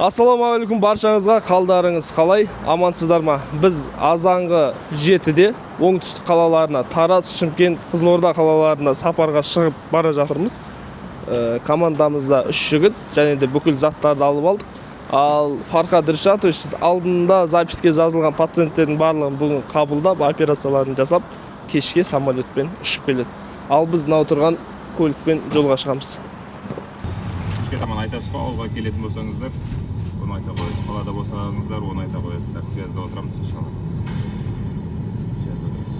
Ассалаумағалейкум баршаңызға, қалдарыңыз қалай? Амансыздар ма? Біз азанғы 7-де оңтүстік қалаларына, Тараз, Шымкент, Қызылорда қалаларына сапарға шығып бара жатырмыз. Командамызда 3 жігіт және де бүкіл заттарды алып алдық. Ал Фархад Ришатович алдында записке жазылған пациенттердің барлығын бүгін қабылдап, операцияларын жасап, кешке самолетпен ұшып келеді. Ал біз мына отырған көлікпен жолға шығамыз. Таман айтасыз ба, ауылға келетін болсаңыздар, оны айта қоясыз. Қалада болсаңыздар, оны айта қоясыздар. Связьда отырамыз иншалла. Связьда отырамыз.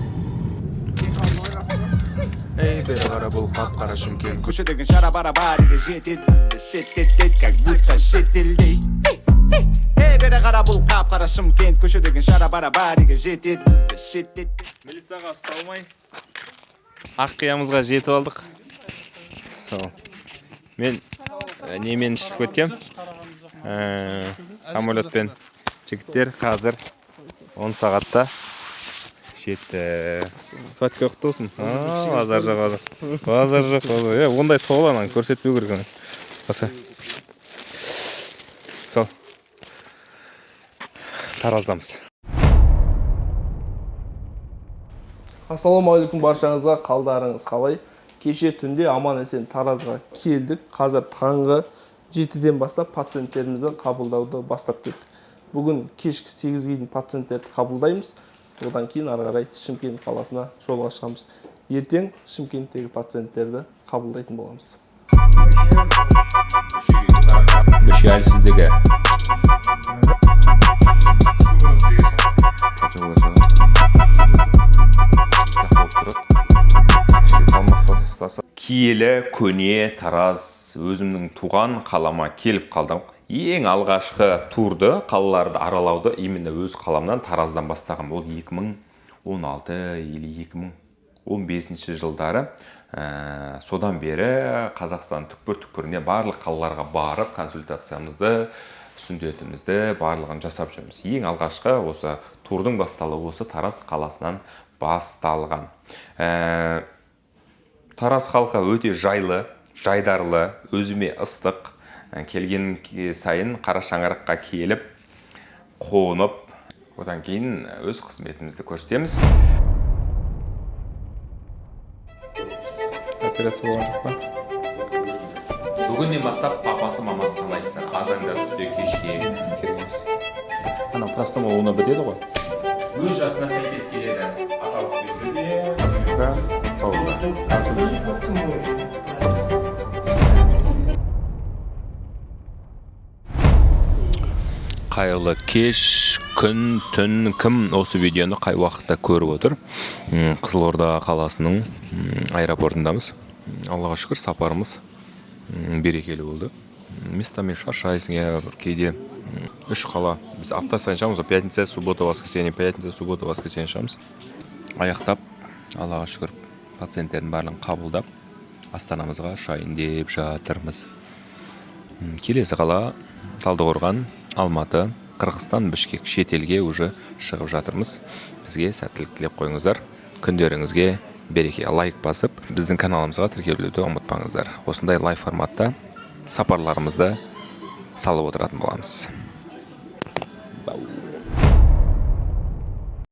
Эй, бері қара бұл қап-қара Шымкент. Көшедегі шара-бара-бариге жетеді бізді шеттетеді, как будто шетелдей. Эй, бері қара бұл қап-қара Шымкент. Көшедегі шара-бара-бариге жетеді бізді шеттетеді. Милицияға ұсталмай, Аққиямызға жетіп алдық. Мен немен ішіп өткем. Самолетпен жігіттер қазір 10 сағатта жетті. Сватка құтты болсын. Базар жоқ. Базар жоқ. Ондай тоғылан көрсетпеу керек. Осы. Сол. Тараздамыз. Ассалаумағалейкум баршаңызға, қалдарыңыз қалай? Кеше түнде аман-есен Таразға келдік. Қазір таңғы 7-ден бастап пациенттерімізді қабылдауды бастап кеттік. Бүгін кешкі 8-ге дейін пациенттерді қабылдаймыз. Одан кейін ары қарай Шымкент қаласына жолға шығамыз. Ертең Шымкенттегі пациенттерді қабылдайтын боламыз. Мүше әлсіздігі. Киелі көне Тараз өзімнің туған қалама келіп қалдым. Ең алғашқы турды, қалаларды аралауды именно өз қаламнан Тараздан бастағым. Ол 2016 или 2015 жылдары. Содан бері Қазақстан түкпір-түкпіріне барлық қалаларға барып консультациямызды, сүндетімізді барлығын жасап жүрміз. Ең алғашқы осы турдың басталуы осы Тараз қаласынан басталған. Тараз халқы өте жайлы, жайдарлы, өзіме ыстық. Келген сайын қара шаңыраққа келіп, қонып, одан кейін өз қызметімізді көрсетеміз. Операция болған жоқ па? Бүгіннен бастап папасы, мамасы санайсыздар. Азанда түсте кешке Керемес. Ана простома оны бітеді ғой. өз жасына сәйкес келеді. Аталық көзінде Қайырлы кеш, күн, түн, кім осы видеоны қай уақытта көріп отыр? Қызылорда қаласының аэропортындамыз. Аллаға шүкір, сапарымыз берекелі болды. Местами шаршайсың, кейде 3 қала. Біз апта сайын шығамыз, пятница, суббота, воскресенье, пятница, суббота, воскресенье шығамыз. Аяқтап, Аллаға шүкір, пациенттердің барлығын қабылдап, астанамызға ұшайын деп жатырмыз. Келесі қала Талдықорған, Алматы, Қырғызстан, Бішкек, шетелге уже шығып жатырмыз. Бізге сәттілік тілеп қойыңыздар. Күндеріңізге береке, лайк басып, біздің каналымызға тіркелуді ұмытпаңыздар. Осындай лайв форматта сапарларымызды салып отыратын боламыз.